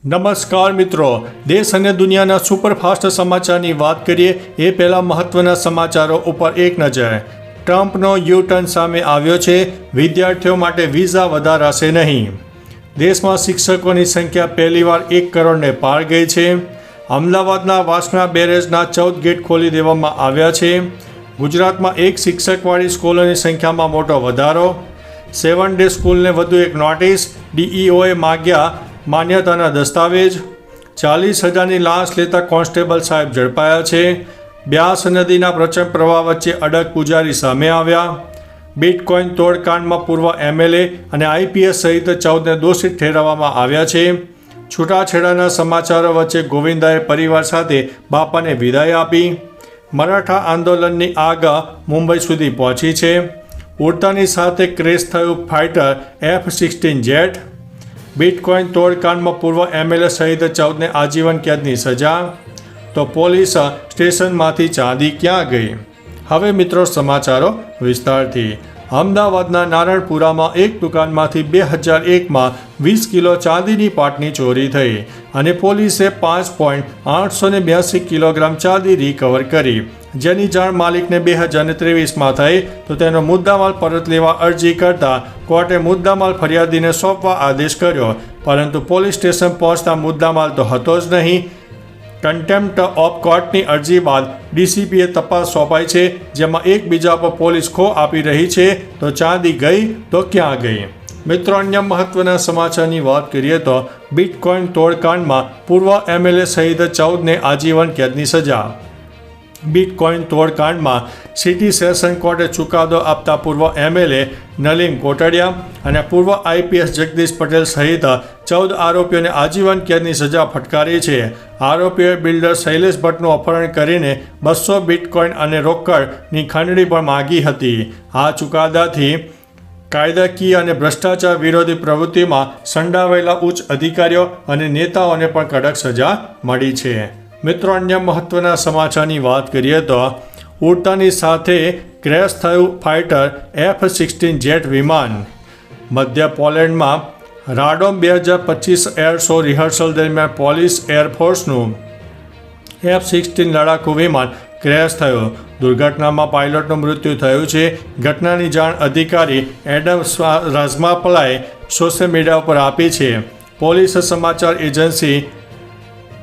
નમસ્કાર મિત્રો, દેશ અને દુનિયાના સુપરફાસ્ટ સમાચારની વાત કરીએ એ પહેલાં મહત્વના સમાચારો ઉપર એક નજર. ટ્રમ્પનો યુ-ટર્ન સામે આવ્યો છે. વિદ્યાર્થીઓ માટે વિઝા વધારાશે નહીં. દેશમાં શિક્ષકોની સંખ્યા પહેલીવાર 1 કરોડને પાર ગઈ છે. અમદાવાદના વાસણા બેરેજના 14 ગેટ ખોલી દેવામાં આવ્યા છે. ગુજરાતમાં એક શિક્ષકવાળી સ્કૂલોની સંખ્યામાં મોટો વધારો. 7 ડે સ્કૂલને વધુ એક નોટિસ. ડીઈઓએ માગ્યા માન્યતાના દસ્તાવેજ. 40,000ની લાંચ લેતા કોન્સ્ટેબલ સાહેબ ઝડપાયા છે. બ્યાસ નદીના પ્રચંડ પ્રવાહ વચ્ચે અડગ પૂજારી સામે આવ્યા. બિટકોઇન તોડકાંડમાં પૂર્વ એમએલએ અને આઈપીએસ સહિત 14ને દોષિત ઠેરવવામાં આવ્યા છે. છૂટાછેડાના સમાચારો વચ્ચે ગોવિંદાએ પરિવાર સાથે બાપાને વિદાય આપી. મરાઠા આંદોલનની આગ મુંબઈ સુધી પહોંચી છે. ઉડતાની સાથે ક્રેશ થયું ફાઇટર F-16 જેટ. બિટકોઇન તોડકાંડમાં પૂર્વ એમએલએ સહિત 14ને આજીવન કેદની સજા. તો પોલીસ સ્ટેશનમાંથી ચાંદી ક્યાં ગઈ? હવે મિત્રો સમાચારો વિસ્તારથી. અમદાવાદના નારણપુરામાં એક દુકાનમાંથી 2001માં 20 કિલો ચાંદીની પાટની ચોરી થઈ અને પોલીસે 5.882 કિલોગ્રામ ચાંદી રિકવર કરી. જેની જાણ માલિકને 2023માં થઈ તો તેનો મુદ્દામાલ પરત લેવા અરજી કરતા કોર્ટે મુદ્દામાલ ફરિયાદીને સોંપવા આદેશ કર્યો, પરંતુ પોલીસ સ્ટેશન પહોંચતા મુદ્દામાલ તો હતો જ નહીં. કન્ટેમ્પ્ટ ઓફ કોર્ટની અરજી બાદ ડીસીપીએ તપાસ સોંપાઈ છે, જેમાં એકબીજા પર પોલીસ ખો આપી રહી છે. તો ચાંદી ગઈ તો ક્યાં ગઈ? મિત્રો, અન્ય મહત્વના સમાચારની વાત કરીએ તો બિટકોઇન તોડકાંડમાં પૂર્વ એમએલએ સહિત 14ને આજીવન કેદની સજા. બિટકોઇન તોડકાંડમાં સિટી સેશન કોર્ટે ચુકાદો આપતા પૂર્વ એમએલએ નલિન કોટડિયા અને પૂર્વ આઈપીએસ જગદીશ પટેલ સહિત 14 આરોપીઓને આજીવન કેદની સજા ફટકારી છે. આરોપીઓએ બિલ્ડર શૈલેષ ભટ્ટનું અપહરણ કરીને 200 બિટકોઇન અને રોકડની ખંડણી પણ માગી હતી. આ ચુકાદાથી કાયદાકીય અને ભ્રષ્ટાચાર વિરોધી પ્રવૃત્તિમાં સંડાવેલા ઉચ્ચ અધિકારીઓ અને નેતાઓને પણ કડક સજા મળી છે. મિત્રો, અન્ય મહત્વના સમાચારની વાત કરીએ તો ઉડતાની સાથે ક્રેશ થયું ફાઇટર F-16 જેટ વિમાન. મધ્ય પોલેન્ડમાં રાડોમ 2025 એર શો રિહર્સલ દરમિયાન પોલીસ એરફોર્સનું F-16 લડાકુ વિમાન ક્રેશ થયું. દુર્ઘટનામાં પાયલોટનું મૃત્યુ થયું છે. ઘટનાની જાણ અધિકારી એડમ રાજમાપલાએ સોશિયલ મીડિયા પર આપી છે. પોલીસ સમાચાર એજન્સી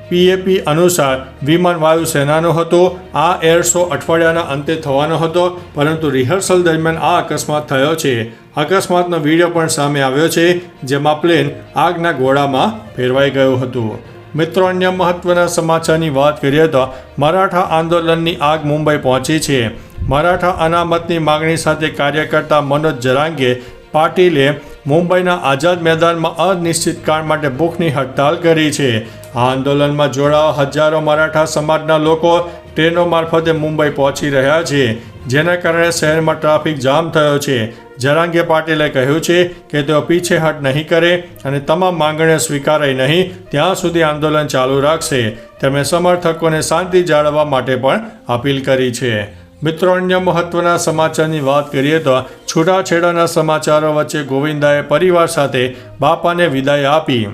પીએપી અનુસાર વિમાન વાયુસેનાનું હતું. આ એર શો અઠવાડિયાના અંતે થવાનો હતો, પરંતુ રિહર્સલ દરમિયાન આ અકસ્માત થયો છે. અકસ્માતનો વિડીયો પણ સામે આવ્યો છે, જેમાં પ્લેન આગના ગોળામાં ફેરવાઈ ગયું હતું. મિત્રો, અન્ય મહત્વના સમાચારની વાત કરીએ તો મરાઠા આંદોલનની આગ મુંબઈ પહોંચી છે. મરાઠા અનામતની માગણી સાથે કાર્યકર્તા મનોજ જરાંગે પાટીલે મુંબઈના આઝાદ મેદાનમાં અનિશ્ચિતકાળ માટે ભૂખની હડતાલ કરી છે. આ આંદોલનમાં જોડાવા હજારો મરાઠા સમાજના લોકો ટ્રેનો મારફતે મુંબઈ પહોંચી રહ્યા છે, જેના કારણે શહેરમાં ટ્રાફિક જામ થયો છે. જરાંગે પાટીલે કહ્યું છે કે તેઓ પીછેહટ નહીં કરે અને તમામ માંગણીઓ સ્વીકારાય નહીં ત્યાં સુધી આંદોલન ચાલુ રાખશે. તેમણે સમર્થકોને શાંતિ જાળવવા માટે પણ અપીલ કરી છે. મિત્રો, અન્ય મહત્વના સમાચારની વાત કરીએ તો છૂટાછેડાના સમાચારો વચ્ચે ગોવિંદાએ પરિવાર સાથે બાપાને વિદાય આપી.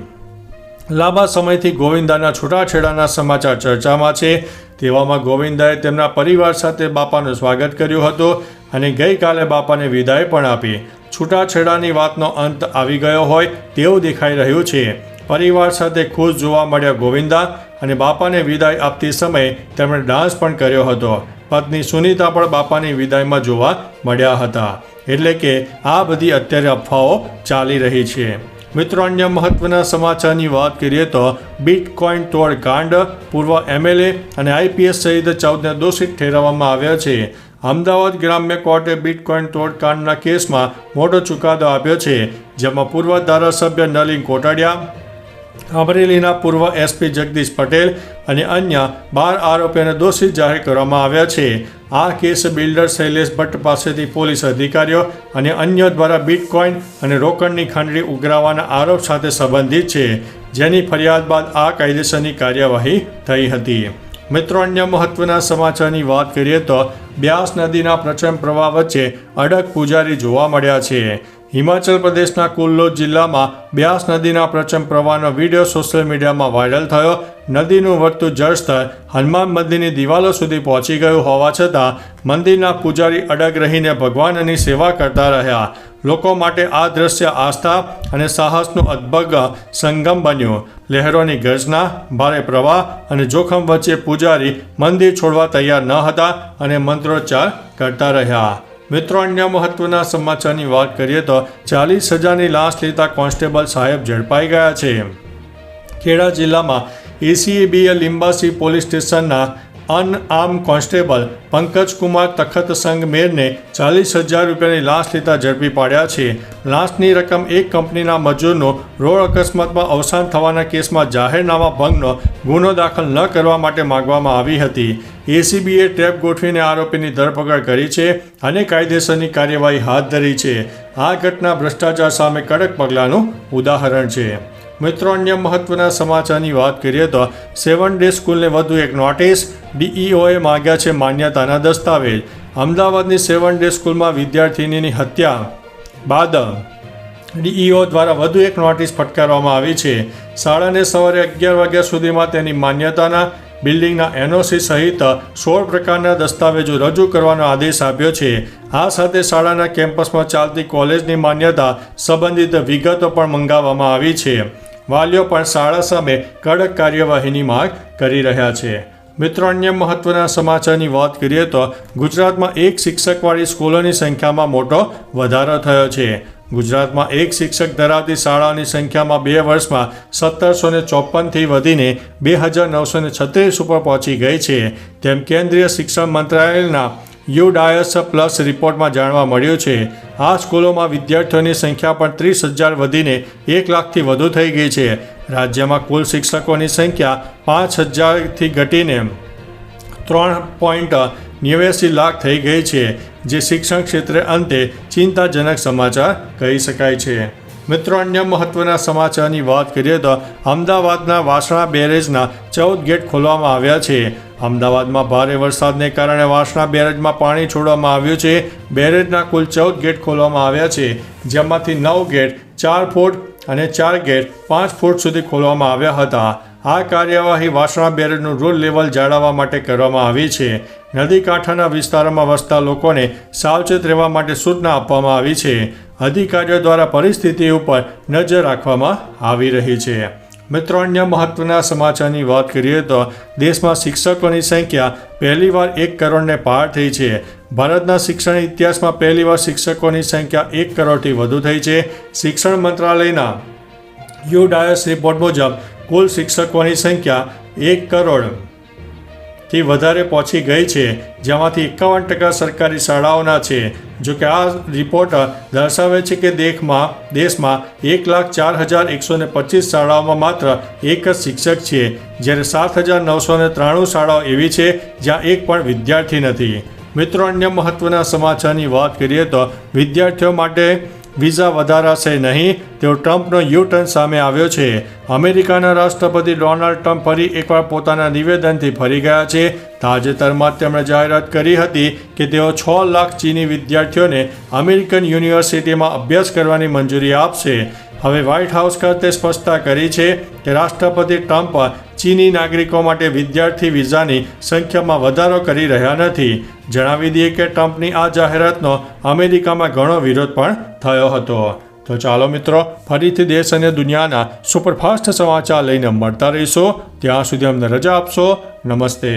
લાંબા સમયથી ગોવિંદાના છૂટાછેડાના સમાચાર ચર્ચામાં છે. તેવામાં ગોવિંદાએ તેમના પરિવાર સાથે બાપાનું સ્વાગત કર્યું હતું અને ગઈકાલે બાપાને વિદાય પણ આપી. છૂટાછેડાની વાતનો અંત આવી ગયો હોય તેવું દેખાઈ રહ્યું છે. પરિવાર સાથે ખુશ જોવા મળ્યા ગોવિંદા અને બાપાને વિદાય આપતી સમયે તેમણે ડાન્સ પણ કર્યો હતો. પત્ની સુનીતા પણ બાપાની વિદાયમાં જોવા મળ્યા હતા. એટલે કે આ બધી અત્યારે અફવાઓ ચાલી રહી છે. મિત્રો, અન્ય મહત્વના સમાચારની વાત કરીએ તો બિટકોઇન તોડકાંડ પૂર્વ એમએલએ અને આઈપીએસ સહિત 14ને દોષિત ઠેરવવામાં આવ્યા છે. અમદાવાદ ગ્રામ્ય કોર્ટે બિટકોઇન તોડકાંડના કેસમાં મોટો ચુકાદો આપ્યો છે, જેમાં પૂર્વ ધારાસભ્ય નલિન કોટડિયા, અમરેલીના પૂર્વ એસપી જગદીશ પટેલ અને અન્ય 12 આરોપીઓને દોષિત જાહેર કરવામાં આવ્યા છે. આ કેસ બિલ્ડર શૈલેષ ભટ્ટ પાસેથી પોલીસ અધિકારીઓ અને અન્ય દ્વારા બિટકોઇન અને રોકડની ખંડણી ઉઘરાવવાના આરોપ સાથે સંબંધિત છે, જેની ફરિયાદ બાદ આ કાયદેસરની કાર્યવાહી થઈ હતી. મિત્રો, અન્ય મહત્વના સમાચારની વાત કરીએ તો બ્યાસ નદીના પ્રચંડ પ્રવાહ વચ્ચે અડગ પૂજારી જોવા મળ્યા છે. હિમાચલ પ્રદેશના કુલ્લુ જિલ્લામાં બ્યાસ નદીના પ્રચંડ પ્રવાહનો વિડીયો સોશિયલ મીડિયામાં વાયરલ થયો. નદીનું વધતું જળસ્તર હનુમાન મંદિરની દિવાલો સુધી પહોંચી ગયું હોવા છતાં મંદિરના પૂજારી અડગ રહીને ભગવાનની સેવા કરતા રહ્યા. લોકો માટે આ દ્રશ્ય આસ્થા અને સાહસનું અદ્ભુત સંગમ બન્યું. લહેરોની ગર્જના, ભારે પ્રવાહ અને જોખમ વચ્ચે પૂજારી મંદિર છોડવા તૈયાર ન હતા અને મંત્રોચ્ચાર કરતા રહ્યા. મિત્રો, અન્ય મહત્વના સમાચારની વાત કરીએ તો 40,000ની લાંચ લેતા કોન્સ્ટેબલ સાહેબ ઝડપાઈ ગયા છે. ખેડા જિલ્લામાં ACABએ લિંબાસી પોલીસ સ્ટેશનના અનઆર્મ કોન્સ્ટેબલ પંકજકુમાર તખતસંગ મેરને 40,000 રૂપિયાની લાંચ લેતા ઝડપી પાડ્યા છે. લાંચની રકમ એક કંપનીના મજૂરનું રોડ અકસ્માતમાં અવસાન થવાના કેસમાં જાહેરનામા ભંગનો ગુનો દાખલ ન કરવા માટે માંગવામાં આવી હતી. ACBએ ટ્રેપ ગોઠવીને આરોપીની ધરપકડ કરી છે અને કાયદેસરની કાર્યવાહી હાથ ધરી છે. આ ઘટના ભ્રષ્ટાચાર સામે કડક પગલાંનું ઉદાહરણ છે. મિત્રો, અન્ય મહત્વના સમાચારની વાત કરીએ તો 7 ડે સ્કૂલને વધુ એક નોટિસ. DEOએ માંગ્યા છે માન્યતાના દસ્તાવેજ. અમદાવાદની 7 ડે સ્કૂલમાં વિદ્યાર્થિનીની હત્યા બાદ DEO દ્વારા વધુ એક નોટિસ ફટકારવામાં આવી છે. શાળાને સવારે 11 વાગ્યા સુધીમાં તેની માન્યતાના બિલ્ડિંગના NOC સહિત 16 પ્રકારના દસ્તાવેજો રજૂ કરવાનો આદેશ આપ્યો છે. આ સાથે શાળાના કેમ્પસમાં ચાલતી કોલેજની માન્યતા સંબંધિત વિગતો પણ મંગાવવામાં આવી છે. વાલીઓ પણ શાળા સામે કડક કાર્યવાહીની માંગ કરી રહ્યા છે. મિત્રો, અન્ય મહત્વના સમાચારની વાત કરીએ તો ગુજરાતમાં એક શિક્ષકવાળી સ્કૂલોની સંખ્યામાં મોટો વધારો થયો છે. ગુજરાતમાં એક શિક્ષક ધરાવતી શાળાઓની સંખ્યામાં 2 વર્ષમાં 1754થી વધીને 2,936 ઉપર પહોંચી ગઈ છે. તેમ કેન્દ્રીય શિક્ષણ મંત્રાલયના UDAS પ્લસ રિપોર્ટમાં જાણવા મળ્યું છે. આ સ્કૂલોમાં વિદ્યાર્થીઓની સંખ્યા પણ 30,000 વધીને 1 લાખથી વધુ થઈ ગઈ છે. રાજ્યમાં કુલ શિક્ષકોની સંખ્યા 5,000થી ઘટીને 3.89 લાખ થઈ ગઈ છે, જે શિક્ષણ ક્ષેત્રે અંતે ચિંતાજનક સમાચાર કહી શકાય છે. મિત્રો, અન્ય મહત્વના સમાચારની વાત કરીએ તો અમદાવાદના વાસણા બેરેજના 14 ગેટ ખોલવામાં આવ્યા છે. અમદાવાદમાં ભારે વરસાદને કારણે વાસણા બેરેજમાં પાણી છોડવામાં આવ્યું છે. બેરેજના કુલ 14 ગેટ ખોલવામાં આવ્યા છે, જેમાંથી 9 ગેટ 4 ફૂટ અને 4 ગેટ 5 ફૂટ સુધી ખોલવામાં આવ્યા હતા. આ કાર્યવાહી વાસણા બેરેજનું રૂલ લેવલ જાળવવા માટે કરવામાં આવી છે. નદી કાંઠાના વિસ્તારોમાં વસતા લોકોને સાવચેત રહેવા માટે સૂચના આપવામાં આવી છે. અધિકારીઓ દ્વારા પરિસ્થિતિ ઉપર નજર રાખવામાં આવી રહી છે. મિત્રો, અન્ય મહત્વના સમાચારની વાત કરીએ તો દેશમાં શિક્ષકોની સંખ્યા પહેલીવાર 1 કરોડને પાર થઈ છે. ભારતના શિક્ષણ ઇતિહાસમાં પહેલીવાર શિક્ષકોની સંખ્યા 1 કરોડથી વધુ થઈ છે. શિક્ષણ મંત્રાલયના UDAS રિપોર્ટ મુજબ કુલ શિક્ષકોની સંખ્યા 1 કરોડથી વધારે પહોંચી ગઈ છે, જેમાંથી 51% સરકારી શાળાઓના છે. જોકે આ રિપોર્ટ દર્શાવે છે કે દેશમાં 1,04,125 શાળાઓમાં માત્ર એક જ શિક્ષક છે, જ્યારે 7,993 શાળાઓ એવી છે જ્યાં એક પણ વિદ્યાર્થી નથી. મિત્રો, અન્ય મહત્વના સમાચારની વાત કરીએ તો વિદ્યાર્થીઓ માટે વિઝા વધારાશે નહીં તેવો ટ્રમ્પનો યુ-ટર્ન સામે આવ્યો છે. અમેરિકાના રાષ્ટ્રપતિ ડોનાલ્ડ ટ્રમ્પ ફરી એકવાર પોતાના નિવેદનથી ફરી ગયા છે. તાજેતરમાં તેમણે જાહેરાત કરી હતી કે તેઓ 6 લાખ ચીની વિદ્યાર્થીઓને અમેરિકન યુનિવર્સિટીમાં અભ્યાસ કરવાની મંજૂરી આપશે. હવે વ્હાઇટ હાઉસ ખાતે સ્પષ્ટતા કરી છે કે રાષ્ટ્રપતિ ટ્રમ્પ ચીની નાગરિકો માટે વિદ્યાર્થી વિઝાની સંખ્યામાં વધારો કરી રહ્યા નથી. જણાવી દઈએ કે ટ્રમ્પની આ જાહેરાતનો અમેરિકામાં ઘણો વિરોધ પણ થયો હતો. તો ચાલો મિત્રો, ફરીથી દેશ અને દુનિયાના સુપરફાસ્ટ સમાચાર લઈને મળતા રહીશું. ત્યાં સુધી અમને રજા આપશો. નમસ્તે.